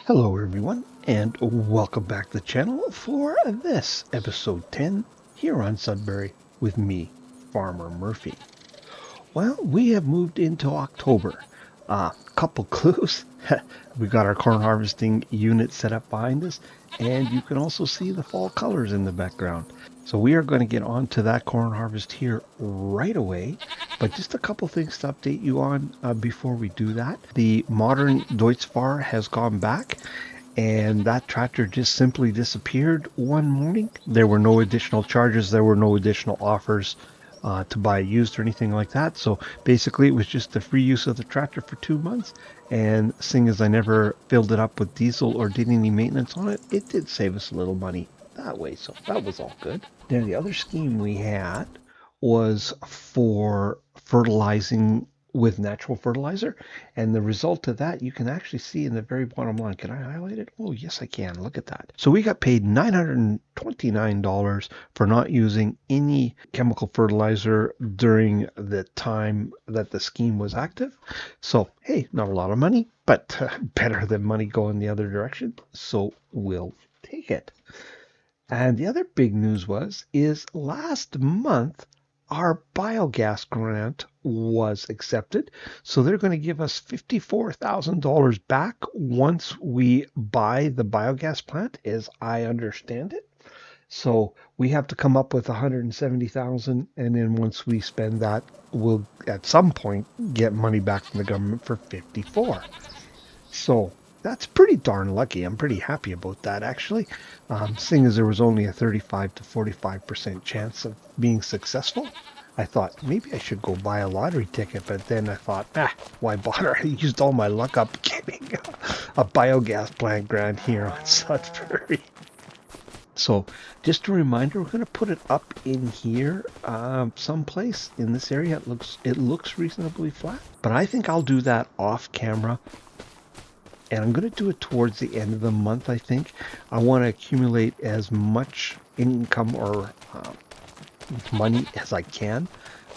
Hello everyone, and welcome back to the channel for this episode 10 here on Sudbury with me, Farmer Murphy. Well, we have moved into October. Couple clues. We got our corn harvesting unit set up behind us, and you can also see the fall colors in the background. So we are going to get on to that corn harvest here right away. But just a couple things to update you on before we do that. The modern Deutz-Fahr has gone back, and that tractor just simply disappeared one morning. There were no additional charges. There were no additional offers to buy used or anything like that. So basically it was just the free use of the tractor for 2 months. And seeing as I never filled it up with diesel or did any maintenance on it, it did save us a little money that way. So that was all good. Then the other scheme we had was for fertilizing with natural fertilizer, and the result of that you can actually see in the very bottom line. Can I highlight it? Oh yes, I can. Look at that. So we got paid $929 for not using any chemical fertilizer during the time that the scheme was active. So hey, not a lot of money, but better than money going the other direction, so we'll take it. And the other big news is last month our biogas grant was accepted. So they're going to give us $54,000 back once we buy the biogas plant, as I understand it. So we have to come up with 170,000, and then once we spend that, we'll at some point get money back from the government for 54. So that's pretty darn lucky. I'm pretty happy about that, actually. Seeing as there was only a 35 to 45% chance of being successful, I thought maybe I should go buy a lottery ticket, but then I thought, why bother? I used all my luck up getting a biogas plant grant here on Sudbury. So just a reminder, we're going to put it up in here someplace in this area. It looks reasonably flat, but I think I'll do that off camera. And I'm going to do it towards the end of the month, I think. I want to accumulate as much income or money as I can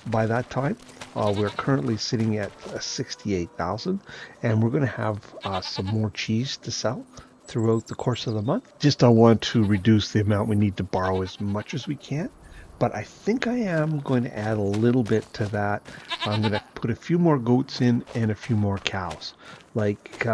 by that time. We're currently sitting at 68,000, and we're going to have some more cheese to sell throughout the course of the month. Just I want to reduce the amount we need to borrow as much as we can. But I think I am going to add a little bit to that. I'm going to put a few more goats in and a few more cows. Like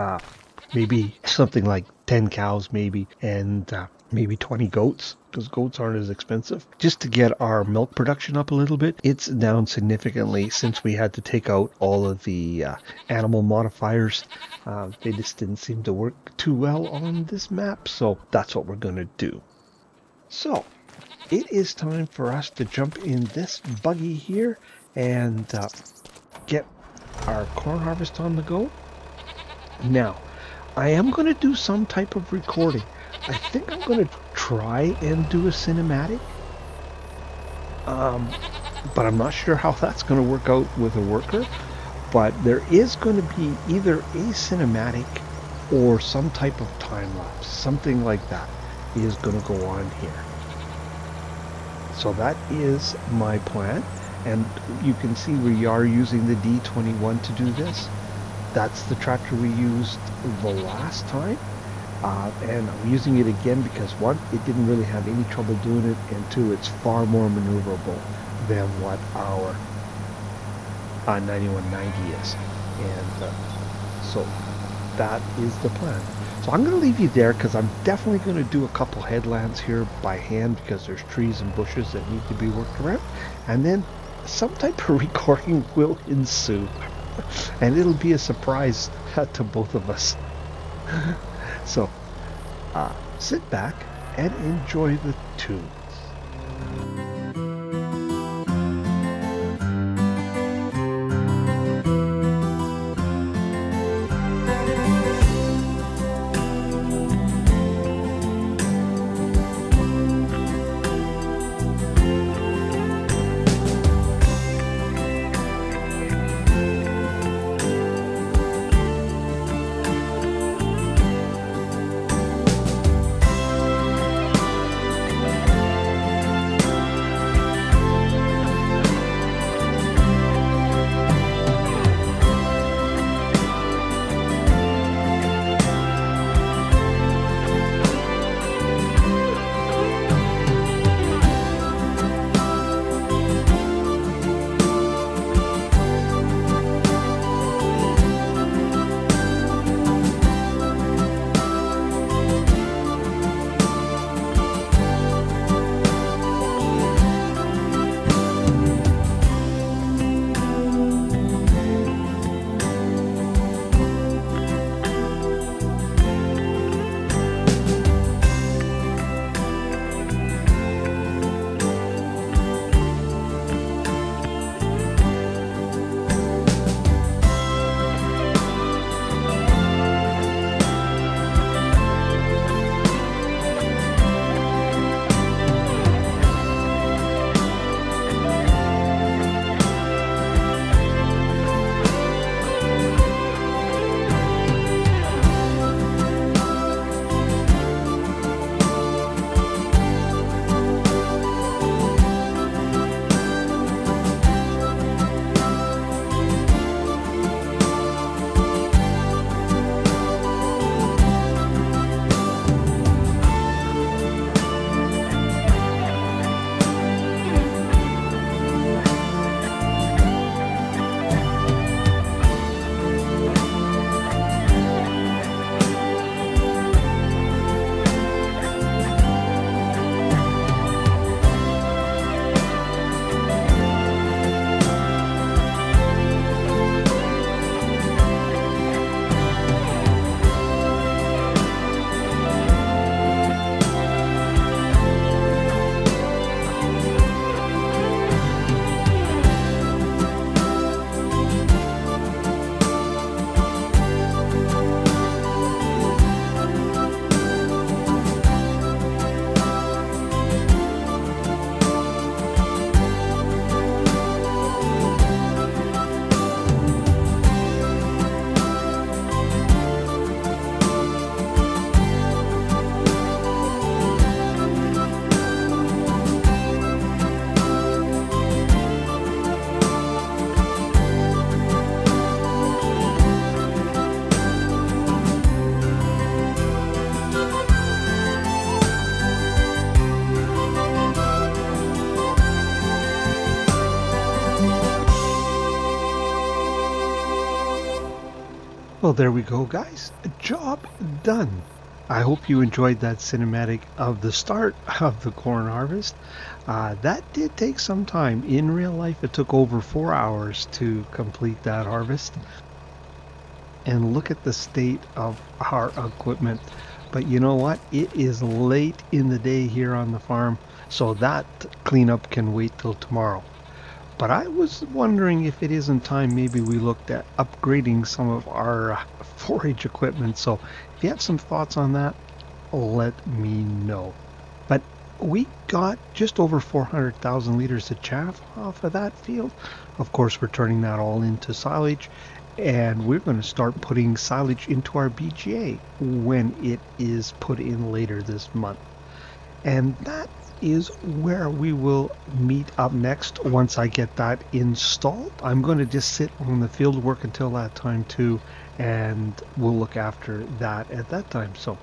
maybe something like 10 cows maybe, and maybe 20 goats, because goats aren't as expensive, just to get our milk production up a little bit. It's down significantly since we had to take out all of the animal modifiers. They just didn't seem to work too well on this map, so that's what we're going to do. So it is time for us to jump in this buggy here and get our corn harvest on the go. Now, I am going to do some type of recording. I think I'm going to try and do a cinematic. But I'm not sure how that's going to work out with a worker. But there is going to be either a cinematic or some type of time lapse. Something like that is going to go on here. So that is my plan. And you can see we are using the D21 to do this. That's the tractor we used the last time, and I'm using it again because one, it didn't really have any trouble doing it, and two, it's far more maneuverable than what our 9190 is, and so that is the plan. So I'm going to leave you there because I'm definitely going to do a couple headlands here by hand because there's trees and bushes that need to be worked around, and then some type of recording will ensue. And it'll be a surprise to both of us. So, sit back and enjoy the tunes. Well, there we go, guys. Job done. I hope you enjoyed that cinematic of the start of the corn harvest. That did take some time. In real life, it took over 4 hours to complete that harvest. And look at the state of our equipment. But you know what? It is late in the day here on the farm, so that cleanup can wait till tomorrow. But I was wondering if it isn't time maybe we looked at upgrading some of our forage equipment. So if you have some thoughts on that, let me know. But we got just over 400,000 liters of chaff off of that field. Of course, we're turning that all into silage, and we're going to start putting silage into our BGA when it is put in later this month. And that is where we will meet up next once I get that installed. I'm going to just sit on the field work until that time too, and we'll look after that at that time. So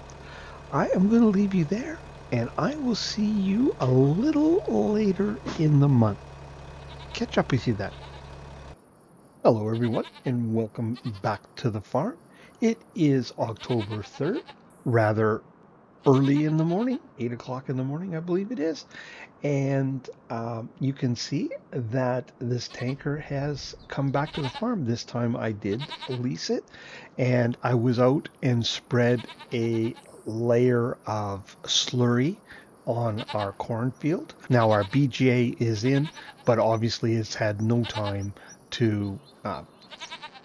I am going to leave you there, and I will see you a little later in the month. Catch up with you then. Hello, everyone, and welcome back to the farm. It is October 3rd, rather early in the morning, 8 o'clock in the morning, I believe it is. And you can see that this tanker has come back to the farm. This time I did lease it, and I was out and spread a layer of slurry on our cornfield. Now our BGA is in, but obviously it's had no time to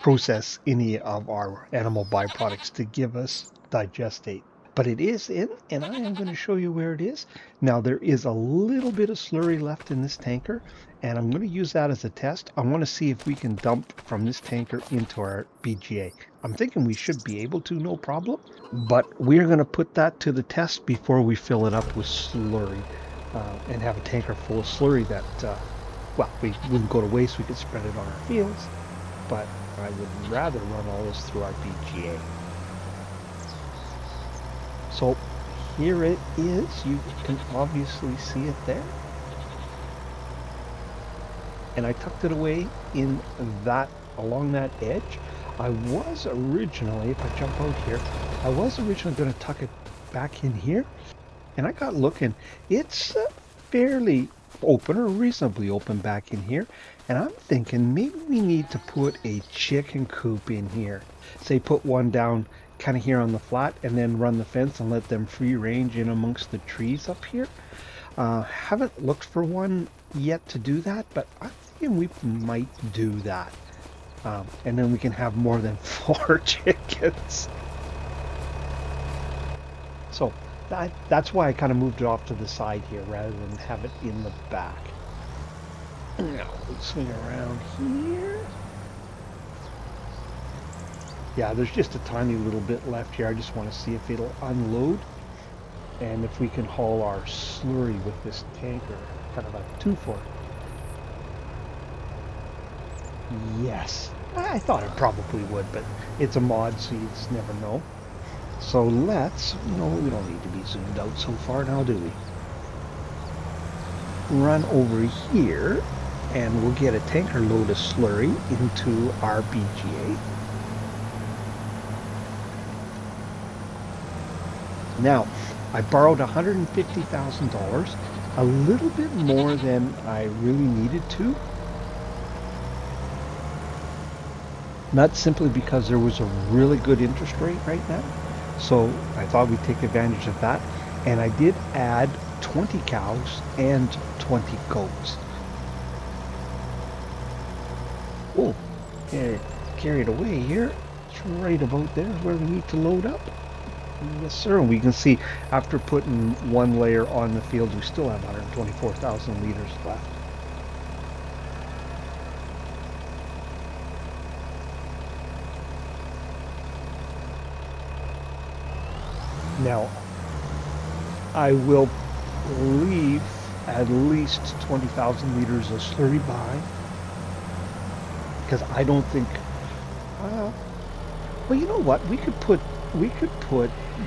process any of our animal byproducts to give us digestate. But it is in, and I am going to show you where it is. Now, there is a little bit of slurry left in this tanker, and I'm going to use that as a test. I want to see if we can dump from this tanker into our BGA. I'm thinking we should be able to, no problem, but we're going to put that to the test before we fill it up with slurry and have a tanker full of slurry that, well, we wouldn't go to waste. We could spread it on our fields, but I would rather run all this through our BGA. So here it is. You can obviously see it there. And I tucked it away in that, along that edge. I was originally, if I jump out here, I was originally going to tuck it back in here. And I got looking. It's fairly open, or reasonably open back in here. And I'm thinking maybe we need to put a chicken coop in here. Say put one down kind of here on the flat, and then run the fence and let them free range in amongst the trees up here. Haven't looked for one yet to do that, but I'm thinking we might do that. And then we can have more than 4 chickens. So that's why I kind of moved it off to the side here rather than have it in the back. Now we'll swing around here. Yeah, there's just a tiny little bit left here. I just want to see if it'll unload and if we can haul our slurry with this tanker. Kind of a 2-for. Yes, I thought it probably would, but it's a mod, so you just never know. So let's, no, we don't need to be zoomed out so far now, do we? Run over here, and we'll get a tanker load of slurry into our BGA. Now, I borrowed $150,000, a little bit more than I really needed to. Not simply because there was a really good interest rate right now. So I thought we'd take advantage of that. And I did add 20 cows and 20 goats. Oh, carried away here. It's right about there where we need to load up. Yes, sir. And we can see after putting one layer on the field, we still have 124,000 liters left. Now, I will leave at least 20,000 liters of slurry by, because I don't think, well, you know what? We could put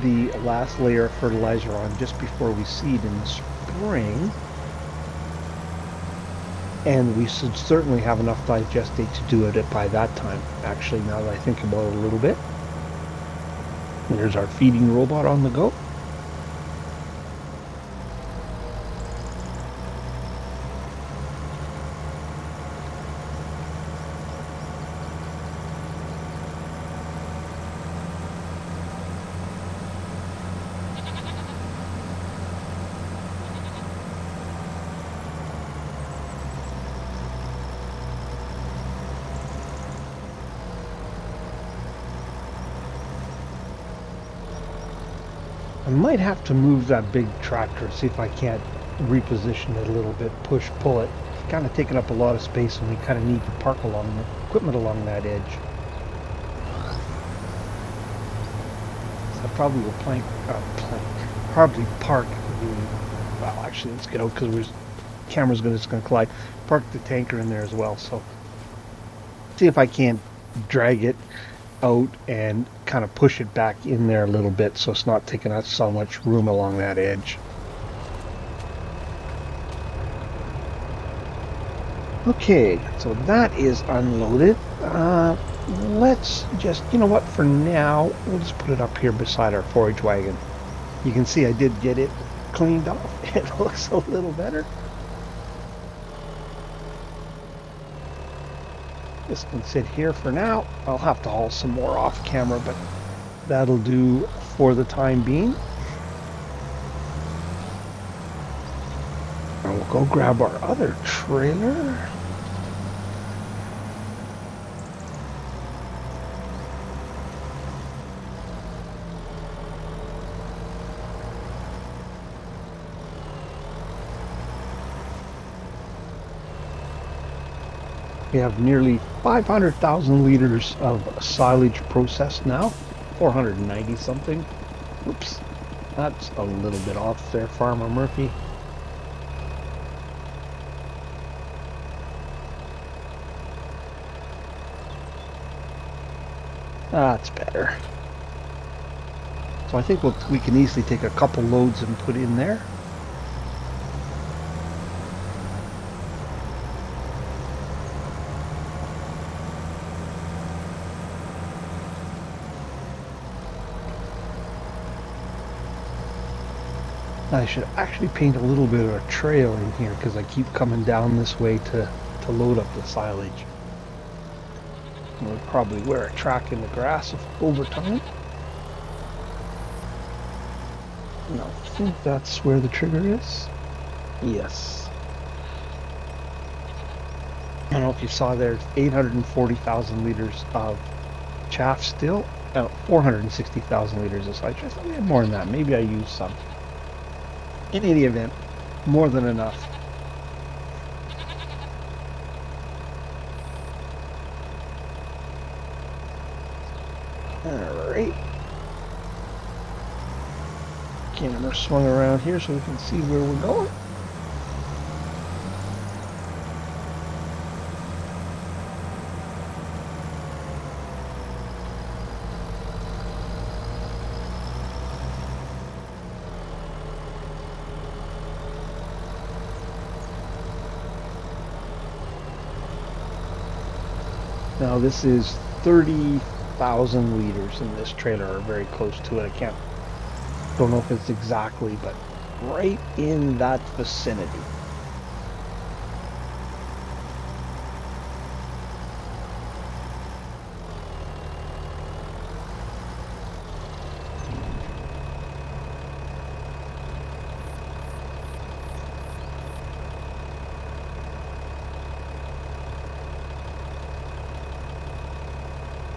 the last layer of fertilizer on just before we seed in the spring, and we should certainly have enough digestate to do it by that time. Actually, now that I think about it a little bit. There's our feeding robot on the go. I might have to move that big tractor, see if I can't reposition it a little bit, push, pull it. It's kind of taking up a lot of space and we kind of need to park along the equipment along that edge. So I probably will probably park the, well actually let's get out because the camera's just going to collide. Park the tanker in there as well, so see if I can't drag it out and kind of push it back in there a little bit so it's not taking up so much room along that edge. Okay, so that is unloaded. Let's just, you know what, for now, we'll just put it up here beside our forage wagon. You can see I did get it cleaned off. It looks a little better. This can sit here for now. I'll have to haul some more off camera, but that'll do for the time being. And we'll go grab our other trailer. We have nearly 500,000 liters of silage processed now, 490 something. Oops, that's a little bit off there, Farmer Murphy. That's better. So I think we can easily take a couple loads and put in there. I should actually paint a little bit of a trail in here because I keep coming down this way to load up the silage. We'll probably wear a track in the grass over time. And I think that's where the trigger is. Yes. I don't know if you saw there's 840,000 liters of chaff still. 460,000 liters of silage. I thought we had more than that. Maybe I used some. In any event, more than enough. Alright. Camera swung around here so we can see where we're going. Now this is 30,000 liters in this trailer, or very close to it. Don't know if it's exactly, but right in that vicinity.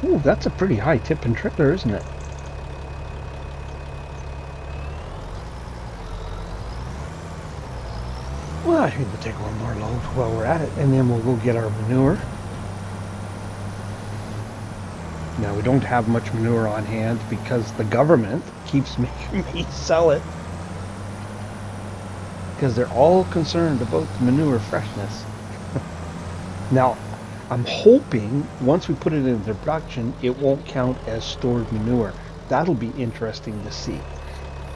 Ooh, that's a pretty high tip and trailer, isn't it? Well, I think we'll take one more load while we're at it, and then we'll go get our manure. Now, we don't have much manure on hand because the government keeps making me sell it. Because they're all concerned about the manure freshness. Now, I'm hoping once we put it into production, it won't count as stored manure. That'll be interesting to see.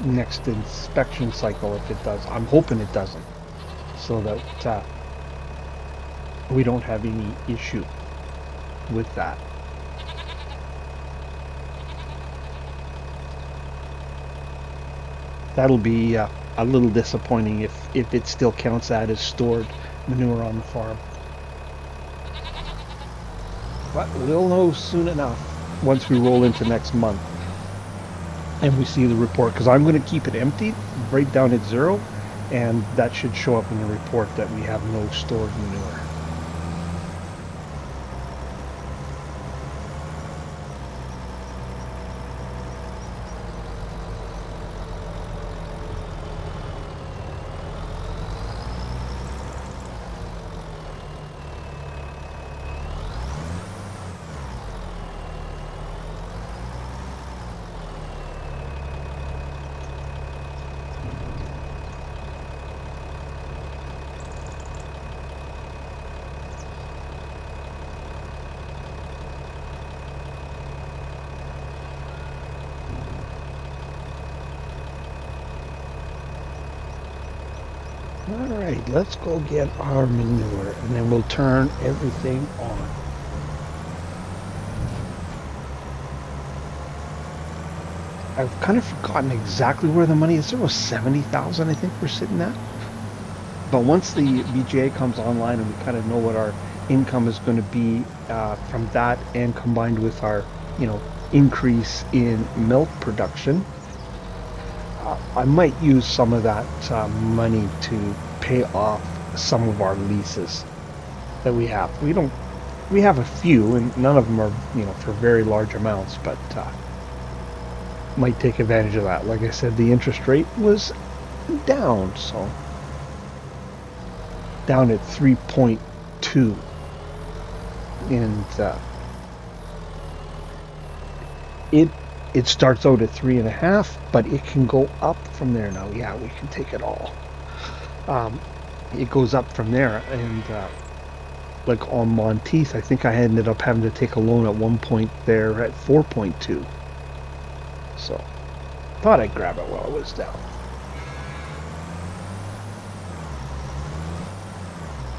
Next inspection cycle, if it does. I'm hoping it doesn't. So that we don't have any issue with that. That'll be a little disappointing if it still counts that as stored manure on the farm. But we'll know soon enough once we roll into next month and we see the report, because I'm going to keep it emptied right down at zero, and that should show up in the report that we have no stored manure. All right, let's go get our manure, and then we'll turn everything on. I've kind of forgotten exactly where the money is. There was 70,000, I think we're sitting at. But once the BGA comes online and we kind of know what our income is going to be from that, and combined with our, increase in milk production, I might use some of that money to pay off some of our leases that we have. We have a few, and none of them are, for very large amounts, but might take advantage of that. Like I said, the interest rate was down, so down at 3.2, and it starts out at 3.5, but it can go up from there. Now, yeah, we can take it all. It goes up from there, and like on Monteith, I think I ended up having to take a loan at one point there at 4.2. So, thought I'd grab it while it was down.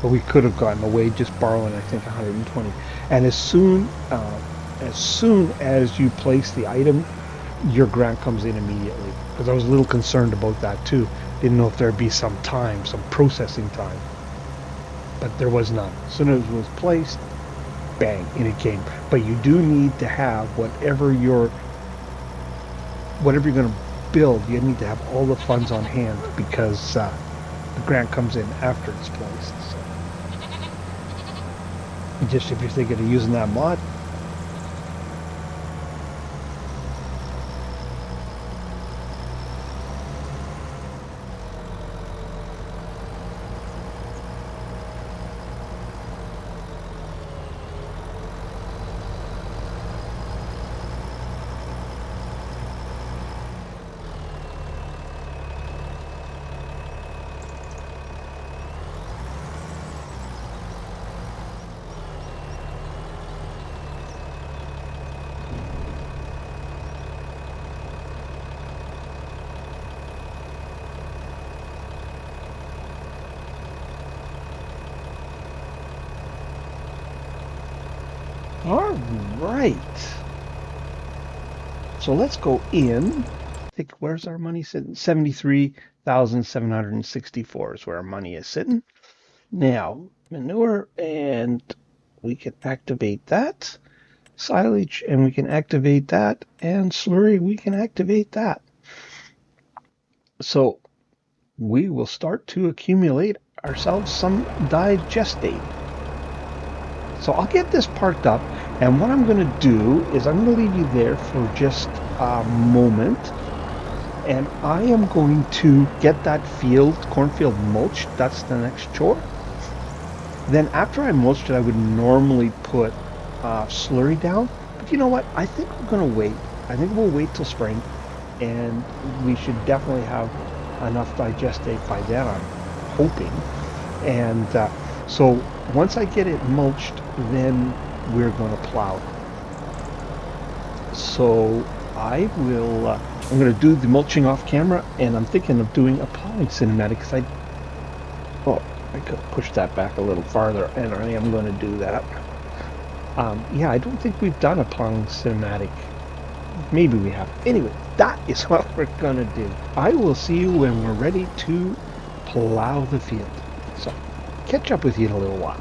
But we could have gotten away just borrowing, I think, 120. And as soon as you place the item, your grant comes in immediately. Because I was a little concerned about that too. Didn't know if there'd be some processing time. But there was none. As soon as it was placed, bang, in it came. But you do need to have whatever you're going to build, you need to have all the funds on hand, because the grant comes in after it's placed. So, just if you're thinking of using that mod, all right. So let's go in. I think, where's our money sitting? 73,764 is where our money is sitting. Now, manure, and we can activate that. Silage, and we can activate that. And slurry, we can activate that. So we will start to accumulate ourselves some digestate. So I'll get this parked up, and what I'm going to do is I'm going to leave you there for just a moment, and I am going to get that cornfield mulched. That's the next chore. Then after I mulched it, I would normally put slurry down, but you know what? I think we're going to wait. I think we'll wait till spring, and we should definitely have enough digestate by then, I'm hoping. And so once I get it mulched, then we're going to plow. So I'm going to do the mulching off camera, and I'm thinking of doing a plowing cinematic, because I could push that back a little farther, and I am going to do that. Yeah, I don't think we've done a plowing cinematic. Maybe we have. Anyway, that is what we're gonna do. I will see you when we're ready to plow the field. So, catch up with you in a little while.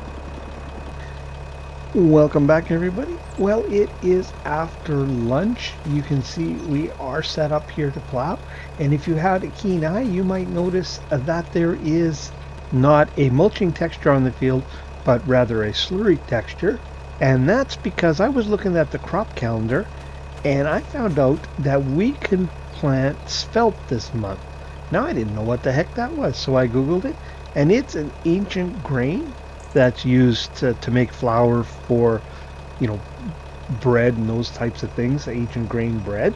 Welcome back, everybody. Well, it is after lunch. You can see we are set up here to plow. And if you had a keen eye, you might notice that there is not a mulching texture on the field, but rather a slurry texture. And that's because I was looking at the crop calendar and I found out that we can plant svelte this month. Now, I didn't know what the heck that was, so I Googled it, and it's an ancient grain that's used to make flour for, bread and those types of things, ancient grain bread.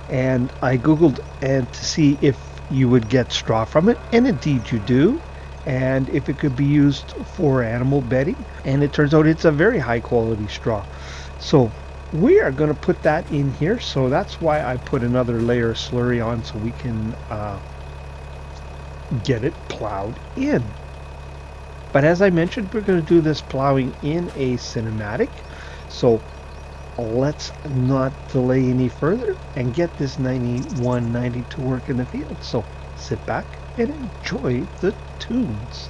And I Googled and to see if you would get straw from it, and indeed you do, and if it could be used for animal bedding, and it turns out it's a very high quality straw. So we are going to put that in here, so that's why I put another layer of slurry on so we can get it plowed in. But as I mentioned, we're going to do this plowing in a cinematic, so let's not delay any further and get this 9190 to work in the field. So sit back and enjoy the tunes.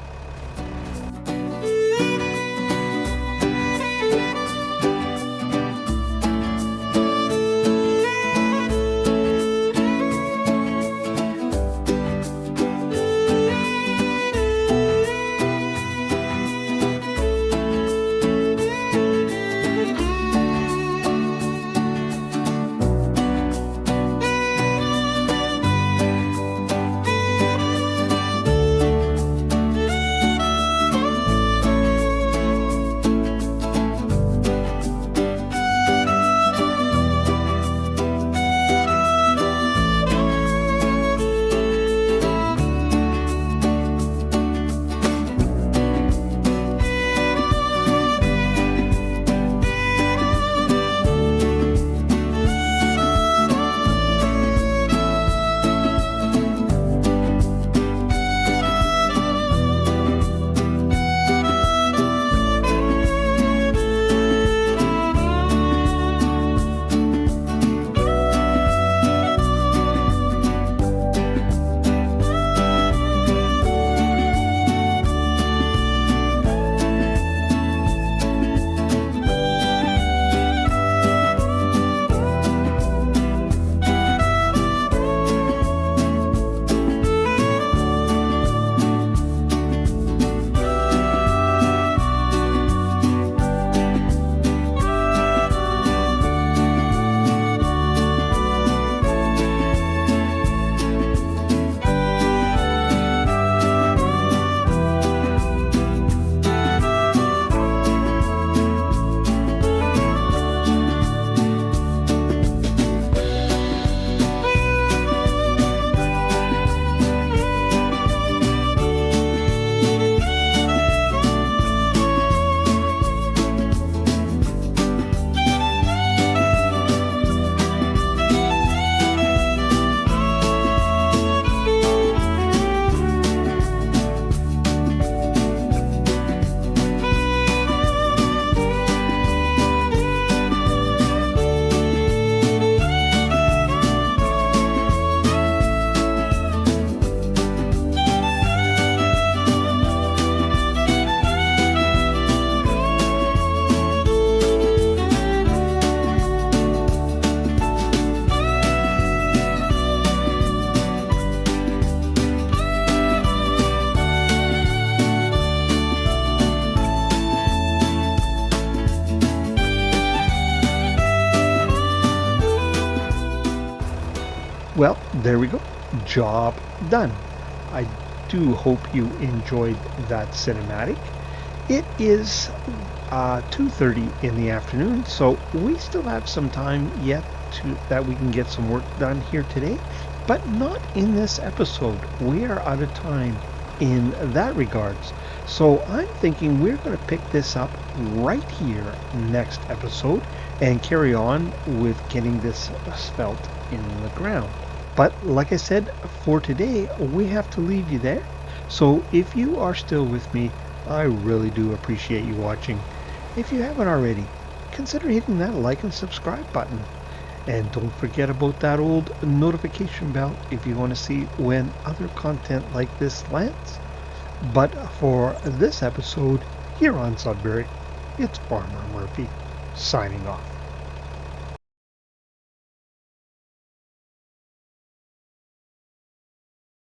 Well, there we go. Job done. I do hope you enjoyed that cinematic. It is 2:30 in the afternoon, so we still have some time yet that we can get some work done here today, but not in this episode. We are out of time in that regards. So I'm thinking we're going to pick this up right here next episode and carry on with getting this svelte in the ground. But like I said, for today, we have to leave you there. So if you are still with me, I really do appreciate you watching. If you haven't already, consider hitting that like and subscribe button. And don't forget about that old notification bell if you want to see when other content like this lands. But for this episode here on Sudbury, it's Farmer Murphy signing off.